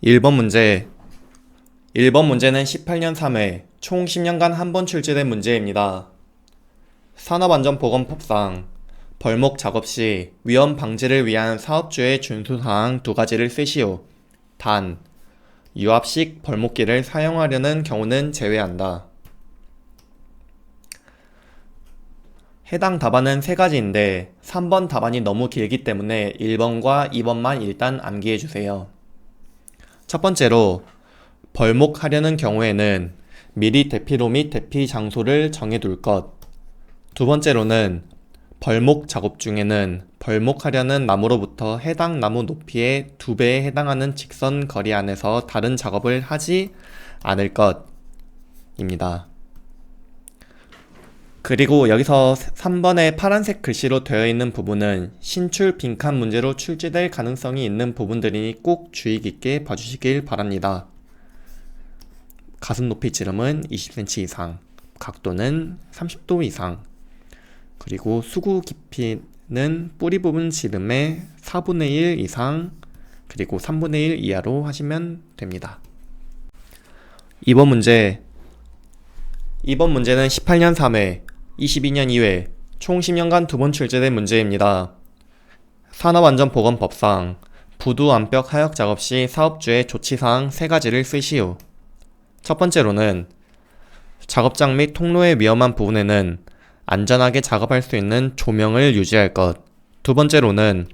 1번 문제. 1번 문제는 18년 3회 총 10년간 한 번 출제된 문제입니다. 산업안전보건법상 벌목 작업 시 위험 방지를 위한 사업주의 준수사항 두 가지를 쓰시오. 단, 유압식 벌목기를 사용하려는 경우는 제외한다. 해당 답안은 세 가지인데 3번 답안이 너무 길기 때문에 1번과 2번만 일단 암기해주세요. 첫 번째로 벌목하려는 경우에는 미리 대피로 및 대피 장소를 정해둘 것. 두 번째로는 벌목 작업 중에는 벌목하려는 나무로부터 해당 나무 높이의 2배에 해당하는 직선 거리 안에서 다른 작업을 하지 않을 것입니다. 그리고 여기서 3번에 파란색 글씨로 되어 있는 부분은 신출 빈칸 문제로 출제될 가능성이 있는 부분들이니 꼭 주의 깊게 봐주시길 바랍니다. 가슴 높이 지름은 20cm 이상, 각도는 30도 이상, 그리고 수구 깊이는 뿌리 부분 지름의 4분의 1 이상, 그리고 3분의 1 이하로 하시면 됩니다. 2번 문제. 2번 문제는 18년 3회, 22년 2회, 총 10년간 2번 출제된 문제입니다. 산업안전보건법상 부두 암벽 하역 작업 시 사업주의 조치사항 3가지를 쓰시오. 첫 번째로는 작업장 및 통로의 위험한 부분에는 안전하게 작업할 수 있는 조명을 유지할 것. 두 번째로는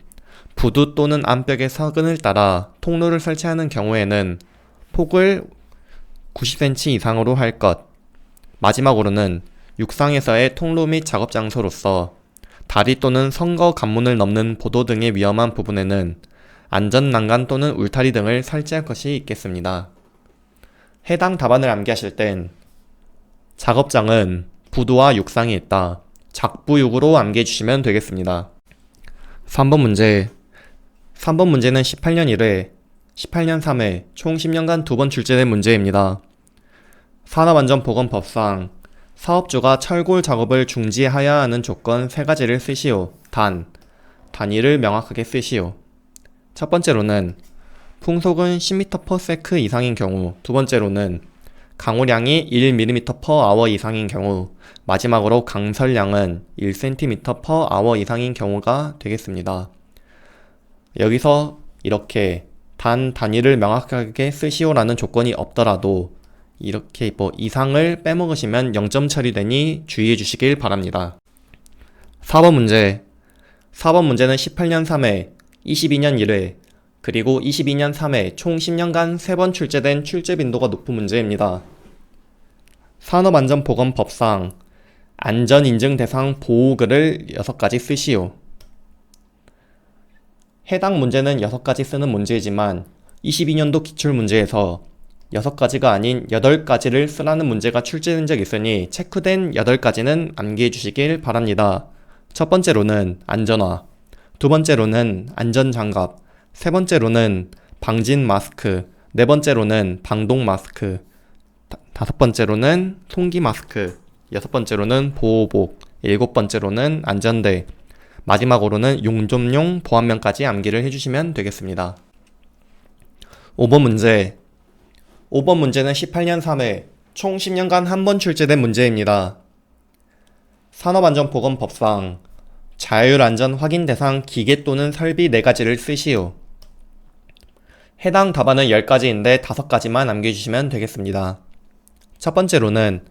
부두 또는 암벽의 서근을 따라 통로를 설치하는 경우에는 폭을 90cm 이상으로 할 것. 마지막으로는 육상에서의 통로 및 작업 장소로서 다리 또는 선거 관문을 넘는 보도 등의 위험한 부분에는 안전 난간 또는 울타리 등을 설치할 것이 있겠습니다. 해당 답안을 암기하실 땐 작업장은 부두와 육상이 있다. 작부육으로 암기해 주시면 되겠습니다. 3번 문제. 3번 문제는 18년 1회, 18년 3회, 총 10년간 2번 출제된 문제입니다. 산업안전보건법상 사업주가 철골 작업을 중지하여야 하는 조건 3가지를 쓰시오. 단위를 명확하게 쓰시오. 첫 번째로는 풍속은 10m/s 이상인 경우, 두 번째로는 강우량이 1mm/h 이상인 경우, 마지막으로 강설량은 1cm/h 이상인 경우가 되겠습니다. 여기서 이렇게 단위를 명확하게 쓰시오라는 조건이 없더라도 이렇게 이상을 빼먹으시면 0점 처리되니 주의해 주시길 바랍니다. 4번 문제. 4번 문제는 18년 3회, 22년 1회, 그리고 22년 3회 총 10년간 3번 출제된 출제 빈도가 높은 문제입니다. 산업안전보건법상 안전인증 대상 보호글을 6가지 쓰시오. 해당 문제는 6가지 쓰는 문제이지만 22년도 기출문제에서 6가지가 아닌 8가지를 쓰라는 문제가 출제된 적이 있으니 체크된 8가지는 암기해 주시길 바랍니다. 첫 번째로는 안전화, 두 번째로는 안전장갑, 세 번째로는 방진 마스크, 네 번째로는 방독 마스크, 다섯 번째로는 송기 마스크, 여섯 번째로는 보호복, 일곱 번째로는 안전대, 마지막으로는 용접용 보안면까지 암기를 해주시면 되겠습니다. 5번 문제. 5번 문제는 18년 3회, 총 10년간 한 번 출제된 문제입니다. 산업안전보건법상 자율안전 확인 대상 기계 또는 설비 4가지를 쓰시오. 해당 답안은 10가지인데 5가지만 남겨주시면 되겠습니다. 첫 번째로는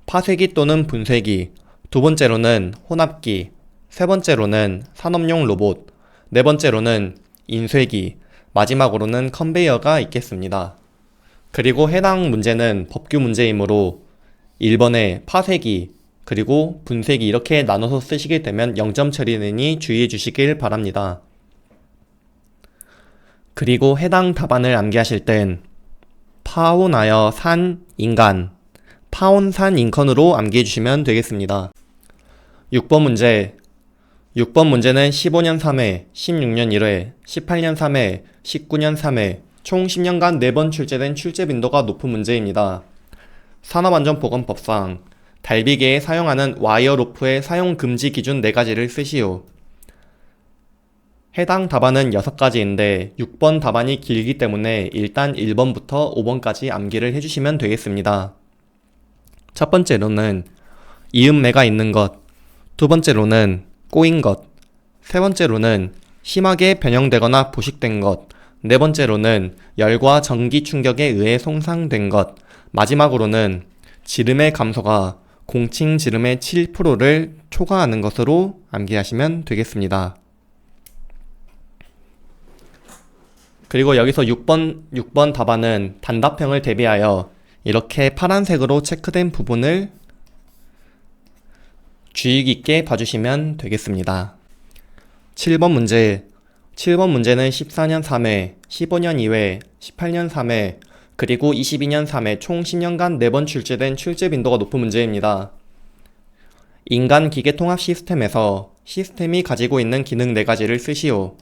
파쇄기 또는 분쇄기, 두 번째로는 혼합기, 세 번째로는 산업용 로봇, 네 번째로는 인쇄기, 마지막으로는 컨베이어가 있겠습니다. 그리고 해당 문제는 법규 문제이므로 1번에 파쇄기, 그리고 분쇄기 이렇게 나눠서 쓰시게 되면 0점 처리되니 주의해 주시길 바랍니다. 그리고 해당 답안을 암기하실 땐 파혼하여 산 인간, 파혼산 인컨으로 암기해 주시면 되겠습니다. 6번 문제. 6번 문제는 15년 3회, 16년 1회, 18년 3회, 19년 3회, 총 10년간 4번 출제된 출제 빈도가 높은 문제입니다. 산업안전보건법상 달비계에 사용하는 와이어 로프의 사용 금지 기준 4가지를 쓰시오. 해당 답안은 6가지인데 6번 답안이 길기 때문에 일단 1번부터 5번까지 암기를 해주시면 되겠습니다. 첫 번째로는 이음매가 있는 것, 두 번째로는 꼬인 것, 세 번째로는 심하게 변형되거나 부식된 것, 네 번째로는 열과 전기 충격에 의해 손상된 것, 마지막으로는 지름의 감소가 공칭 지름의 7%를 초과하는 것으로 암기하시면 되겠습니다. 그리고 여기서 6번 답안은 단답형을 대비하여 이렇게 파란색으로 체크된 부분을 주의 깊게 봐주시면 되겠습니다. 7번 문제. 7번 문제는 14년 3회, 15년 2회, 18년 3회, 그리고 22년 3회 총 10년간 4번 출제된 출제 빈도가 높은 문제입니다. 인간 기계 통합 시스템에서 시스템이 가지고 있는 기능 4가지를 쓰시오.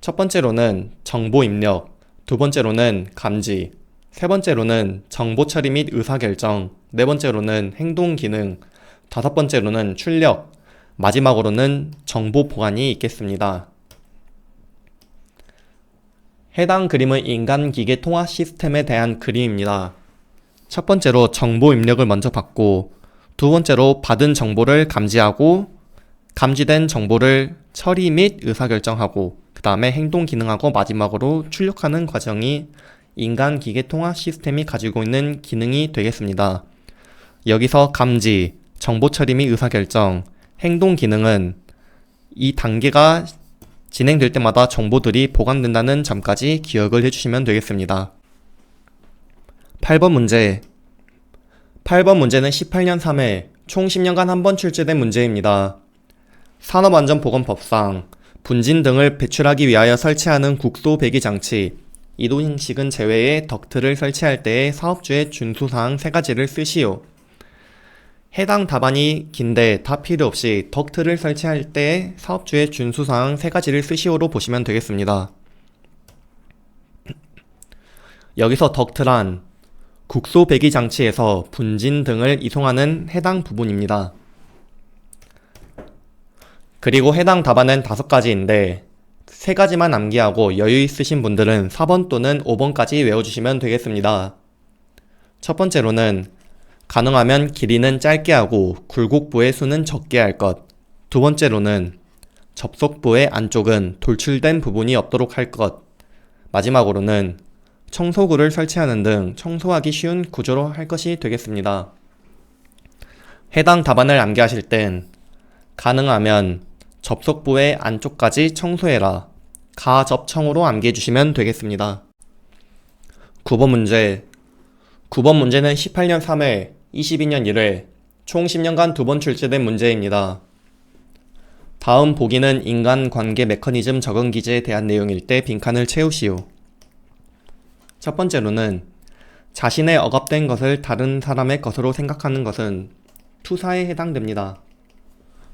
첫 번째로는 정보 입력, 두 번째로는 감지, 세 번째로는 정보 처리 및 의사결정, 네 번째로는 행동 기능, 다섯 번째로는 출력, 마지막으로는 정보 보관이 있겠습니다. 해당 그림은 인간 기계 통합 시스템에 대한 그림입니다. 첫 번째로 정보 입력을 먼저 받고, 두 번째로 받은 정보를 감지하고, 감지된 정보를 처리 및 의사결정하고, 그 다음에 행동 기능하고 마지막으로 출력하는 과정이 인간 기계 통합 시스템이 가지고 있는 기능이 되겠습니다. 여기서 감지, 정보 처리 및 의사결정, 행동 기능은 이 단계가 진행될 때마다 정보들이 보관된다는 점까지 기억을 해주시면 되겠습니다. 8번 문제. 8번 문제는 18년 3회 총 10년간 한 번 출제된 문제입니다. 산업안전보건법상 분진 등을 배출하기 위하여 설치하는 국소 배기 장치, 이동식은 제외의 덕트를 설치할 때의 사업주의 준수사항 3가지를 쓰시오. 해당 답안이 긴데 답 필요 없이 덕트를 설치할 때 사업주의 준수사항 3가지를 쓰시오로 보시면 되겠습니다. 여기서 덕트란 국소 배기 장치에서 분진 등을 이송하는 해당 부분입니다. 그리고 해당 답안은 5가지인데 3가지만 암기하고 여유 있으신 분들은 4번 또는 5번까지 외워주시면 되겠습니다. 첫 번째로는 가능하면 길이는 짧게 하고 굴곡부의 수는 적게 할 것. 두 번째로는 접속부의 안쪽은 돌출된 부분이 없도록 할 것. 마지막으로는 청소구를 설치하는 등 청소하기 쉬운 구조로 할 것이 되겠습니다. 해당 답안을 암기하실 땐 가능하면 접속부의 안쪽까지 청소해라. 가접청으로 암기해 주시면 되겠습니다. 9번 문제. 9번 문제는 18년 3회, 22년 1회, 총 10년간 2번 출제된 문제입니다. 다음 보기는 인간관계 메커니즘 적응 기제에 대한 내용일 때 빈칸을 채우시오. 첫 번째로는 자신의 억압된 것을 다른 사람의 것으로 생각하는 것은 투사에 해당됩니다.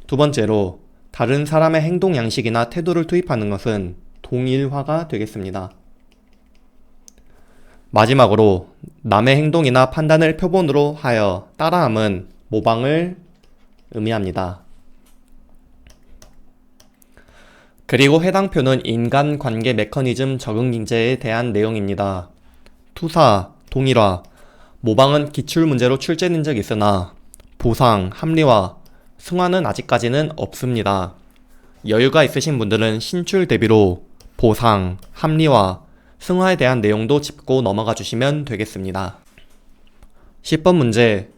두 번째로 다른 사람의 행동 양식이나 태도를 투입하는 것은 동일화가 되겠습니다. 마지막으로 남의 행동이나 판단을 표본으로 하여 따라함은 모방을 의미합니다. 그리고 해당 표는 인간관계 메커니즘 적응 기제에 대한 내용입니다. 투사, 동일화, 모방은 기출문제로 출제된 적이 있으나 보상, 합리화, 승화는 아직까지는 없습니다. 여유가 있으신 분들은 신출 대비로 보상, 합리화, 승화에 대한 내용도 짚고 넘어가 주시면 되겠습니다. 10번 문제.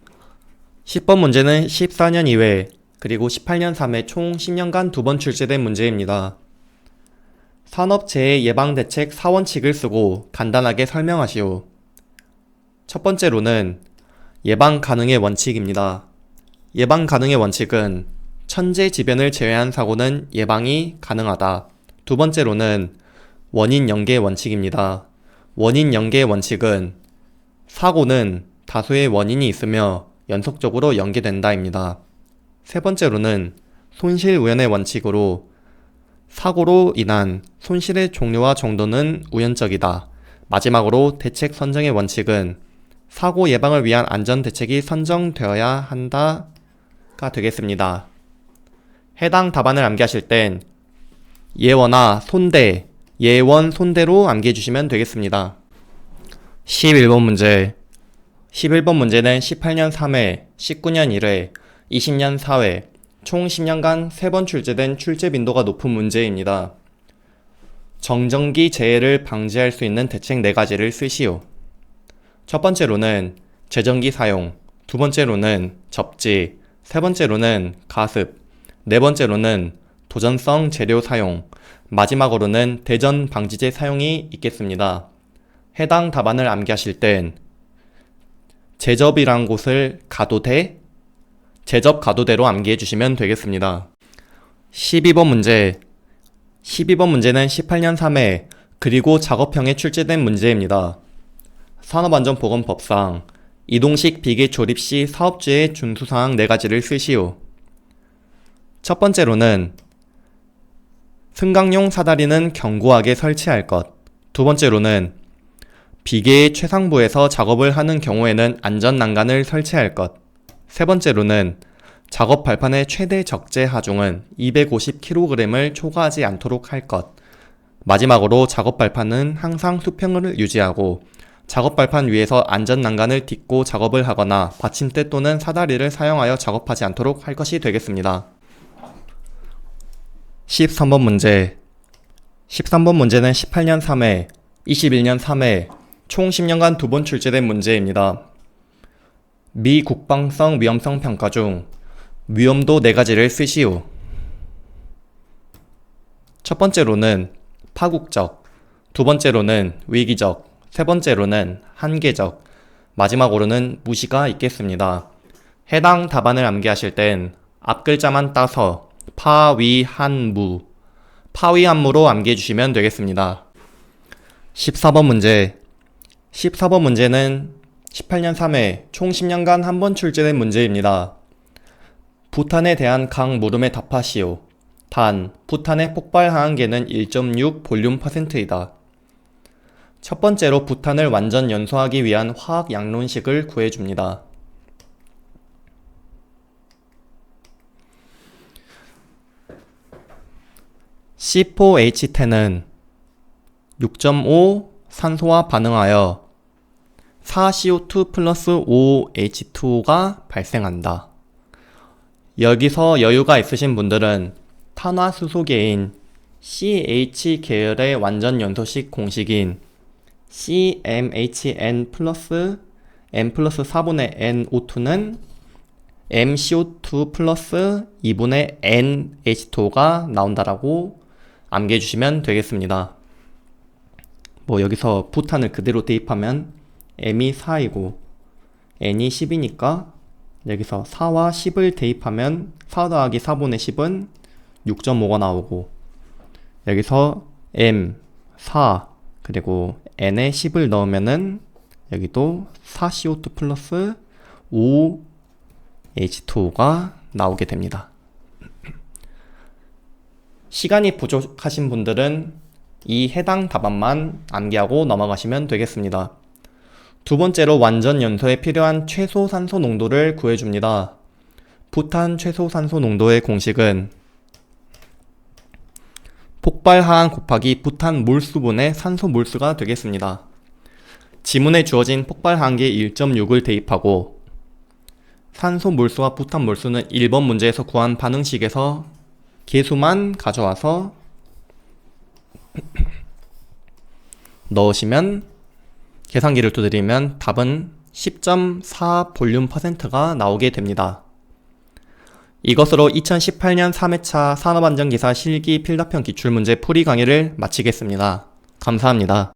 10번 문제는 14년 2회 그리고 18년 3회 총 10년간 2번 출제된 문제입니다. 산업재해 예방대책 4원칙을 쓰고 간단하게 설명하시오. 첫 번째로는 예방 가능의 원칙입니다. 예방 가능의 원칙은 천재지변을 제외한 사고는 예방이 가능하다. 두 번째로는 원인 연계 원칙입니다. 원인 연계 원칙은 사고는 다수의 원인이 있으며 연속적으로 연계된다입니다. 세 번째로는 손실 우연의 원칙으로 사고로 인한 손실의 종류와 정도는 우연적이다. 마지막으로 대책 선정의 원칙은 사고 예방을 위한 안전 대책이 선정되어야 한다가 되겠습니다. 해당 답안을 암기하실 땐 예원아, 손대, 예원, 손대로 암기해주시면 되겠습니다. 11번 문제. 11번 문제는 18년 3회, 19년 1회, 20년 4회, 총 10년간 3번 출제된 출제 빈도가 높은 문제입니다. 정전기 재해를 방지할 수 있는 대책 4가지를 쓰시오. 첫 번째로는 제전기 사용, 두 번째로는 접지, 세 번째로는 가습, 네 번째로는 도전성 재료 사용, 마지막으로는 대전 방지제 사용이 있겠습니다. 해당 답안을 암기하실 땐 제접이란 곳을 가도대, 제접 가도대로 암기해 주시면 되겠습니다. 12번 문제. 12번 문제는 18년 3회 그리고 작업형에 출제된 문제입니다. 산업안전보건법상 이동식 비계 조립 시 사업주의 준수사항 4가지를 쓰시오. 첫 번째로는 승강용 사다리는 견고하게 설치할 것. 두 번째로는 비계의 최상부에서 작업을 하는 경우에는 안전난간을 설치할 것. 세 번째로는 작업 발판의 최대 적재 하중은 250kg을 초과하지 않도록 할 것. 마지막으로 작업 발판은 항상 수평을 유지하고 작업 발판 위에서 안전난간을 딛고 작업을 하거나 받침대 또는 사다리를 사용하여 작업하지 않도록 할 것이 되겠습니다. 13번 문제. 13번 문제는 18년 3회, 21년 3회, 총 10년간 2번 출제된 문제입니다. 미 국방성 위험성 평가 중 위험도 4가지를 쓰시오. 첫 번째로는 파국적, 두 번째로는 위기적, 세 번째로는 한계적, 마지막으로는 무시가 있겠습니다. 해당 답안을 암기하실 땐 앞글자만 따서 파위한무, 파위한무로 암기해 주시면 되겠습니다. 14번 문제. 14번 문제는 18년 3회 총 10년간 한 번 출제된 문제입니다. 부탄에 대한 각 물음에 답하시오. 단, 부탄의 폭발 항한계는 1.6 볼륨 %이다. 첫 번째로 부탄을 완전 연소하기 위한 화학 양론식을 구해줍니다. C4H10은 6.5 산소와 반응하여 4CO2 플러스 5H2O가 발생한다. 여기서 여유가 있으신 분들은 탄화수소계인 CH 계열의 완전 연소식 공식인 CmHn 플러스 n 플러스 4분의 nO2는 MCO2 플러스 2분의 NH2O가 나온다라고 암기해 주시면 되겠습니다. 여기서 부탄을 그대로 대입하면 M이 4이고 N이 10이니까 여기서 4와 10을 대입하면 4 더하기 4분의 10은 6.5가 나오고 여기서 M, 4 그리고 N에 10을 넣으면은 여기도 4CO2 플러스 5H2O가 나오게 됩니다. 시간이 부족하신 분들은 이 해당 답안만 암기하고 넘어가시면 되겠습니다. 두 번째로 완전 연소에 필요한 최소 산소 농도를 구해줍니다. 부탄 최소 산소 농도의 공식은 폭발 하한 곱하기 부탄 몰수분의 산소 몰수가 되겠습니다. 지문에 주어진 폭발 하한계 1.6을 대입하고 산소 몰수와 부탄 몰수는 1번 문제에서 구한 반응식에서 계수만 가져와서 넣으시면 계산기를 두드리면 답은 10.4 볼륨 %가 나오게 됩니다. 이것으로 2018년 3회차 산업안전기사 실기 필답형 기출문제 풀이 강의를 마치겠습니다. 감사합니다.